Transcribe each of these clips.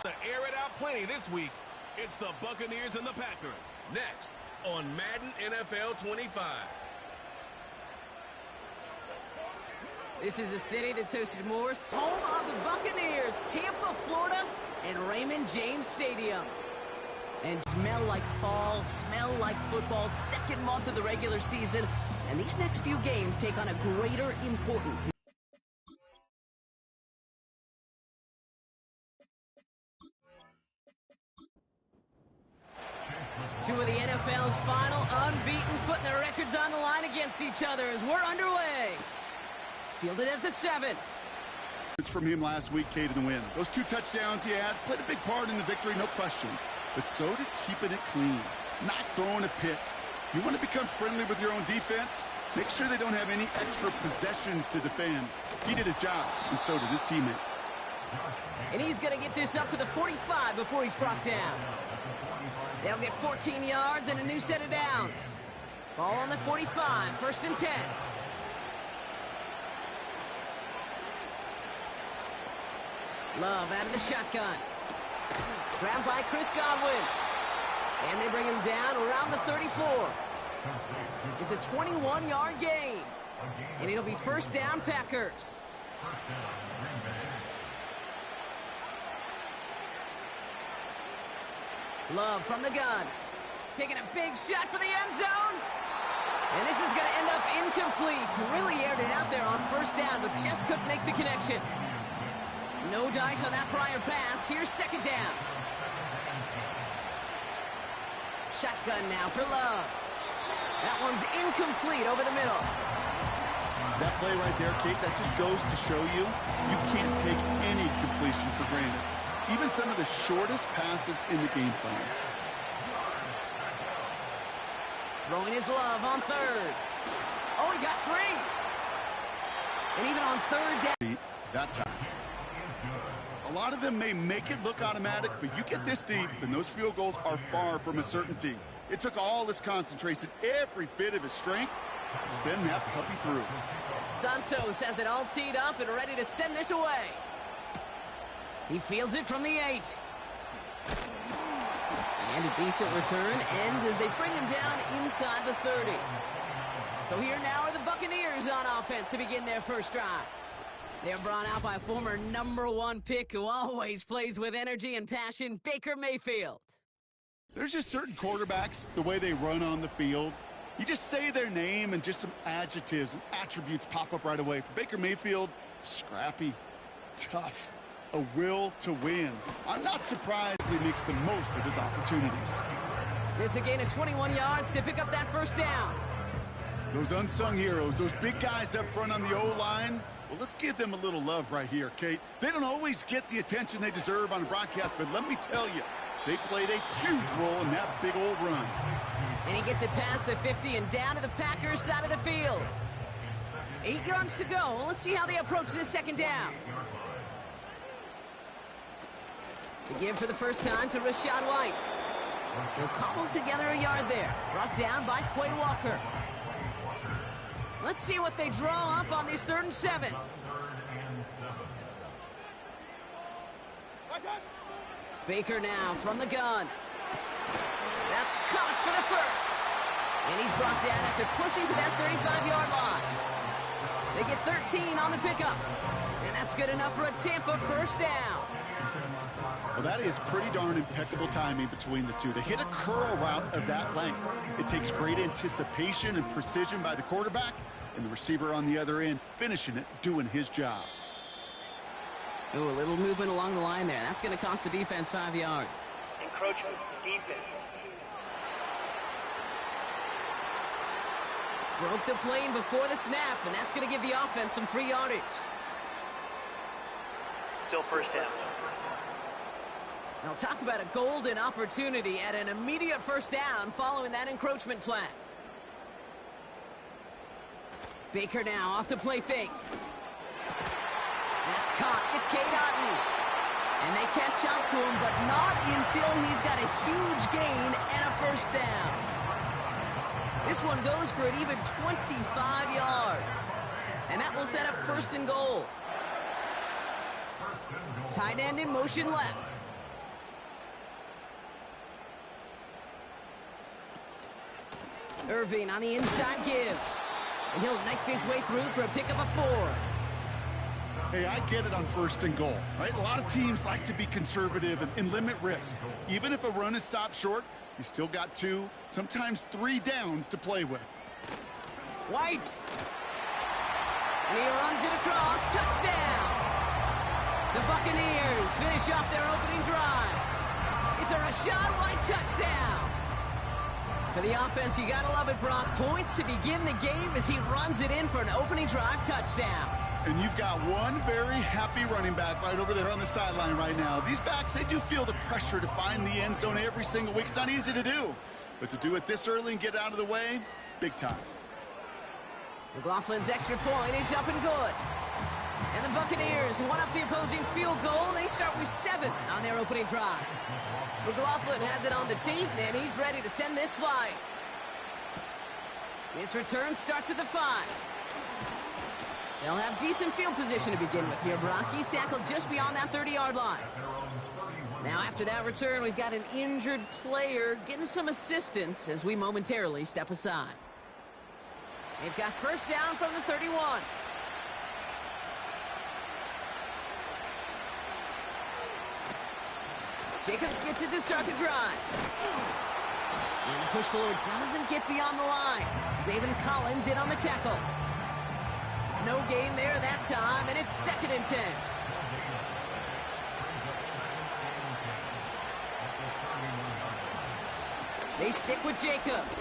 To air it out plenty this week, it's the Buccaneers and the Packers. Next on Madden NFL 25. This is a city that's hosted more, home of the Buccaneers, Tampa, Florida, and Raymond James Stadium. And smell like fall, smell like football, second month of the regular season, and these next few games take on a greater importance. Two of the NFL's final unbeatens putting their records on the line against each other as we're underway. Fielded at the 7. It's from him last week, Kate, in the win. Those 2 touchdowns he had played a big part in the victory, no question. But so did keeping it clean, not throwing a pick. You want to become friendly with your own defense? Make sure they don't have any extra possessions to defend. He did his job, and so did his teammates. And he's going to get this up to the 45 before he's brought down. They'll get 14 yards and a new set of downs. Ball on the 45, 1st and 10. Love out of the shotgun. Grabbed by Chris Godwin. And they bring him down around the 34. It's a 21-yard gain. And it'll be 1st down, Packers. Love from the gun. Taking a big shot for the end zone. And this is going to end up incomplete. Really aired it out there on 1st down, but just couldn't make the connection. No dice on that prior pass. Here's 2nd down. Shotgun now for Love. That one's incomplete over the middle. That play right there, Kate, that just goes to show you can't take any completion for granted. Even some of the shortest passes in the game plan. Throwing his Love on 3rd. Oh, he got 3. And even on 3rd down. That time. A lot of them may make it look automatic, but you get this deep, and those field goals are far from a certainty. It took all his concentration, every bit of his strength, to send that puppy through. Santos has it all teed up and ready to send this away. He fields it from the 8. And a decent return ends as they bring him down inside the 30. So here now are the Buccaneers on offense to begin their first drive. They're brought out by a former #1 pick who always plays with energy and passion, Baker Mayfield. There's just certain quarterbacks, the way they run on the field. You just say their name and just some adjectives and attributes pop up right away. For Baker Mayfield, scrappy, tough, a will to win. I'm not surprised he makes the most of his opportunities. It's a gain of 21 yards to pick up that 1st down. Those unsung heroes, those big guys up front on the O-line, well, let's give them a little love right here, Kate. They don't always get the attention they deserve on a broadcast, but let me tell you, they played a huge role in that big old run. And he gets it past the 50 and down to the Packers side of the field. 8 yards to go. Well, let's see how they approach this 2nd down. The give for the first time to Rashad White. He'll cobble together a yard there. Brought down by Quay Walker. Let's see what they draw up on this 3rd and 7. Baker now from the gun. That's caught for the 1st. And he's brought down after pushing to that 35-yard line. They get 13 on the pickup. And that's good enough for a Tampa 1st down. Well, that is pretty darn impeccable timing between the two. They hit a curl route of that length. It takes great anticipation and precision by the quarterback, and the receiver on the other end finishing it, doing his job. Ooh, a little movement along the line there. That's going to cost the defense 5 yards. Encroachment defense. Broke the plane before the snap, and that's going to give the offense some free yardage. Still 1st down. Now talk about a golden opportunity at an immediate 1st down following that encroachment flag. Baker now off the play fake. That's caught. It's Cade Otton. And they catch up to him, but not until he's got a huge gain and a 1st down. This one goes for an even 25 yards. And that will set up 1st and goal. Tight end in motion left. Irving on the inside give. And he'll knife his way through for a pickup of 4. Hey, I get it on 1st and goal, right? A lot of teams like to be conservative and limit risk. Even if a run is stopped short, you still got 2, sometimes 3 downs to play with. White. And he runs it across. Touchdown. The Buccaneers finish off their opening drive. It's a Rachaad White touchdown. For the offense, you gotta love it, Brock. Points to begin the game as he runs it in for an opening drive touchdown. And you've got one very happy running back right over there on the sideline right now. These backs, they do feel the pressure to find the end zone every single week. It's not easy to do. But to do it this early and get out of the way, big time. McLaughlin's extra point is up and good. And the Buccaneers one up the opposing field goal. They start with 7 on their opening drive. McLaughlin has it on the tee, and he's ready to send this flying. This return starts at the 5. They'll have decent field position to begin with here, Brock. He's tackled just beyond that 30-yard line. Now, after that return, we've got an injured player getting some assistance as we momentarily step aside. They've got first down from the 31. Jacobs gets it to start the drive. And the push forward doesn't get beyond the line. Zaven Collins in on the tackle. No gain there that time, and it's 2nd and 10. They stick with Jacobs.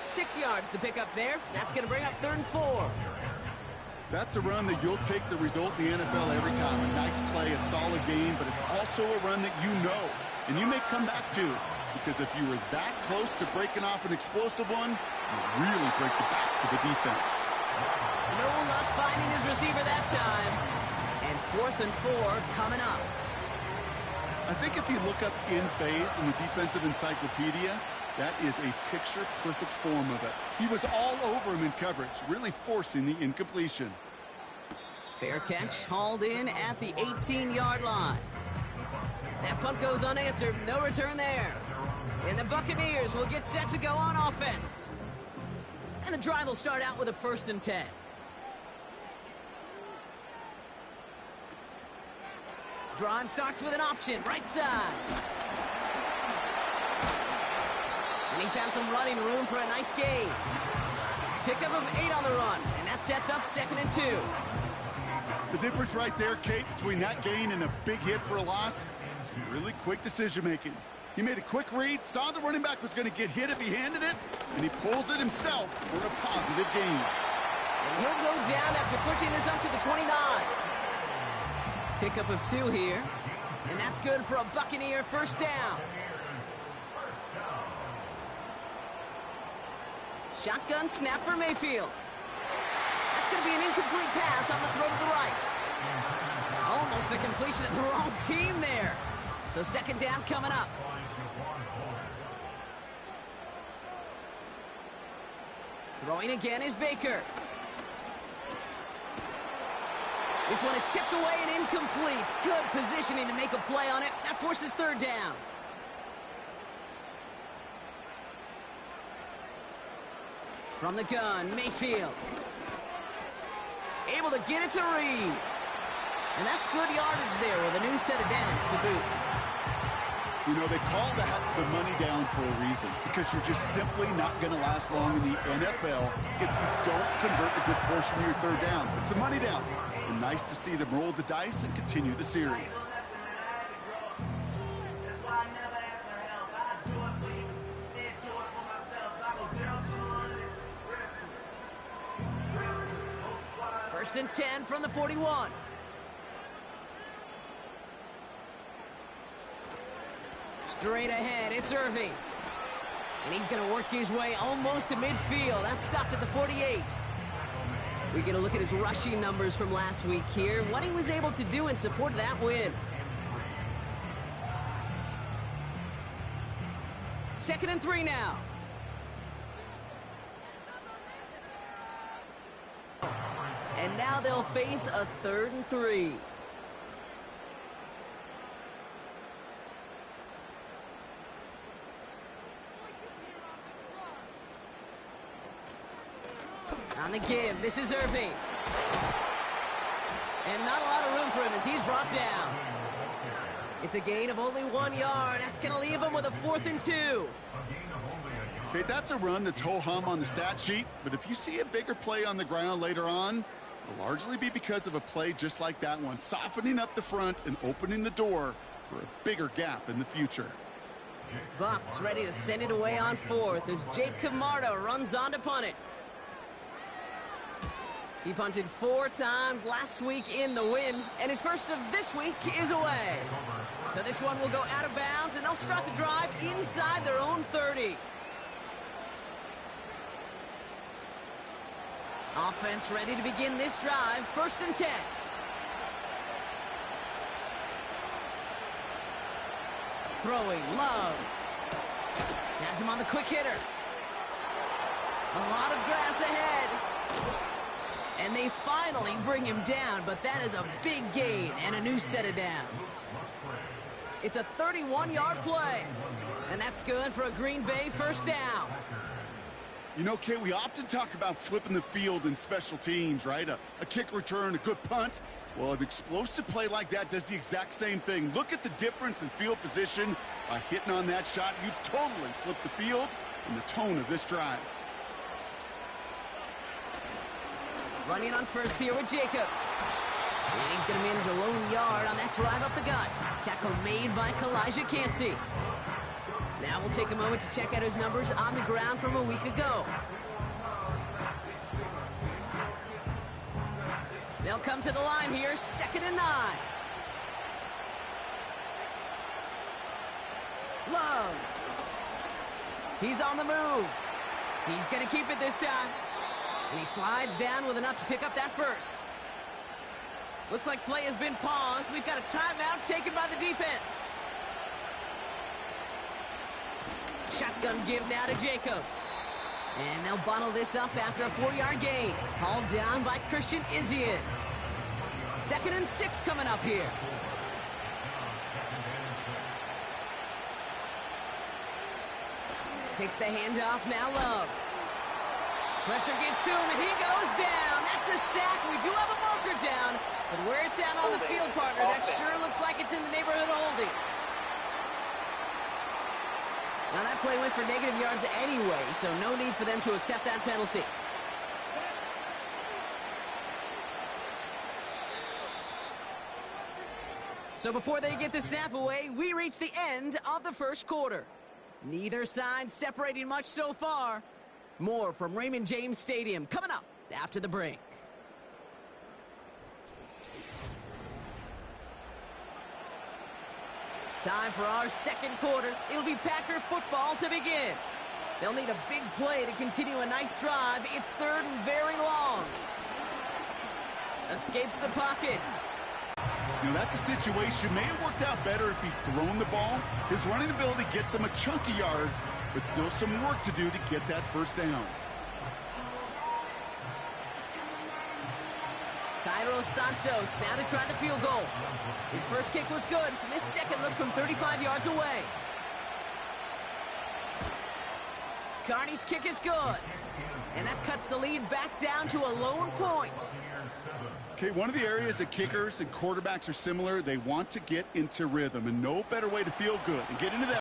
6 yards the pick up there. That's going to bring up 3rd and 4. That's a run that you'll take the result in the NFL every time. A nice play, a solid game, but it's also a run that you know, and you may come back to, because if you were that close to breaking off an explosive one, you really break the backs of the defense. No luck finding his receiver that time. And 4th and 4 coming up. I think if you look up in phase in the defensive encyclopedia, that is a picture-perfect form of it. He was all over him in coverage, really forcing the incompletion. Fair catch, hauled in at the 18-yard line. That punt goes unanswered, no return there. And the Buccaneers will get set to go on offense. And the drive will start out with a 1st and 10. Drive starts with an option, right side. And he found some running room for a nice gain. Pickup of 8 on the run, and that sets up 2nd and 2. The difference right there, Kate, between that gain and a big hit for a loss is really quick decision-making. He made a quick read, saw the running back was going to get hit if he handed it, and he pulls it himself for a positive gain. And he'll go down after pushing this up to the 29. Pickup of 2 here, and that's good for a Buccaneer 1st down. Shotgun snap for Mayfield. That's going to be an incomplete pass on the throw to the right. Almost a completion of the wrong team there. So 2nd down coming up. Throwing again is Baker. This one is tipped away and incomplete. Good positioning to make a play on it. That forces 3rd down. From the gun, Mayfield. Able to get it to Reed. And that's good yardage there with a new set of downs to boot. You know, they call that the money down for a reason, because you're just simply not going to last long in the NFL if you don't convert a good portion of your 3rd downs. It's the money down. And nice to see them roll the dice and continue the series. First and 10 from the 41. Straight ahead, it's Irving. And he's going to work his way almost to midfield. That's stopped at the 48. We're going to look at his rushing numbers from last week here, what he was able to do in support of that win. 2nd and 3 now. And now they'll face a 3rd and 3. the give. This is Irving. And not a lot of room for him as he's brought down. It's a gain of only 1 yard. That's going to leave him with a 4th and 2. Okay, that's a run that's ho-hum on the stat sheet, but if you see a bigger play on the ground later on, it'll largely be because of a play just like that one, softening up the front and opening the door for a bigger gap in the future. Bucs ready to send it away on 4th as Jake Camarda runs on to punt it. He punted 4 times last week in the win, and his first of this week is away. So this one will go out of bounds, and they'll start the drive inside their own 30. Offense ready to begin this drive, 1st and 10. Throwing, Love. Has him on the quick hitter. A lot of grass ahead. And they finally bring him down, but that is a big gain and a new set of downs. It's a 31-yard play, and that's good for a Green Bay 1st down. You know, Kay, we often talk about flipping the field in special teams, right? A kick return, a good punt. Well, an explosive play like that does the exact same thing. Look at the difference in field position. By hitting on that shot, you've totally flipped the field and the tone of this drive. Running on 1st here with Jacobs. And he's going to manage a lone yard on that drive up the gut. Tackle made by Kalijah Cansey. Now we'll take a moment to check out his numbers on the ground from a week ago. They'll come to the line here, 2nd and 9. Love. He's on the move. He's going to keep it this time. And he slides down with enough to pick up that 1st. Looks like play has been paused. We've got a timeout taken by the defense. Shotgun give now to Jacobs. And they'll bundle this up after a 4-yard gain. Hauled down by Christian Izien. 2nd and 6 coming up here. Takes the handoff, now Love. Pressure gets to him, and he goes down. That's a sack. We do have a marker down. But where it's at on the field, partner, that sure looks like it's in the neighborhood of holding. Now that play went for negative yards anyway, so no need for them to accept that penalty. So before they get the snap away, we reach the end of the 1st quarter. Neither side separating much so far. More from Raymond James Stadium coming up after the break. Time for our 2nd quarter. It'll be Packer football to begin. They'll need a big play to continue a nice drive. It's 3rd and very long. Escapes the pocket. You know, that's a situation. May have worked out better if he'd thrown the ball. His running ability gets him a chunk of yards, but still some work to do to get that 1st down. Cairo Santos now to try the field goal. His 1st kick was good. And his 2nd look from 35 yards away. Carney's kick is good. And that cuts the lead back down to a lone point. Okay, one of the areas that kickers and quarterbacks are similar, they want to get into rhythm, and no better way to feel good and get into that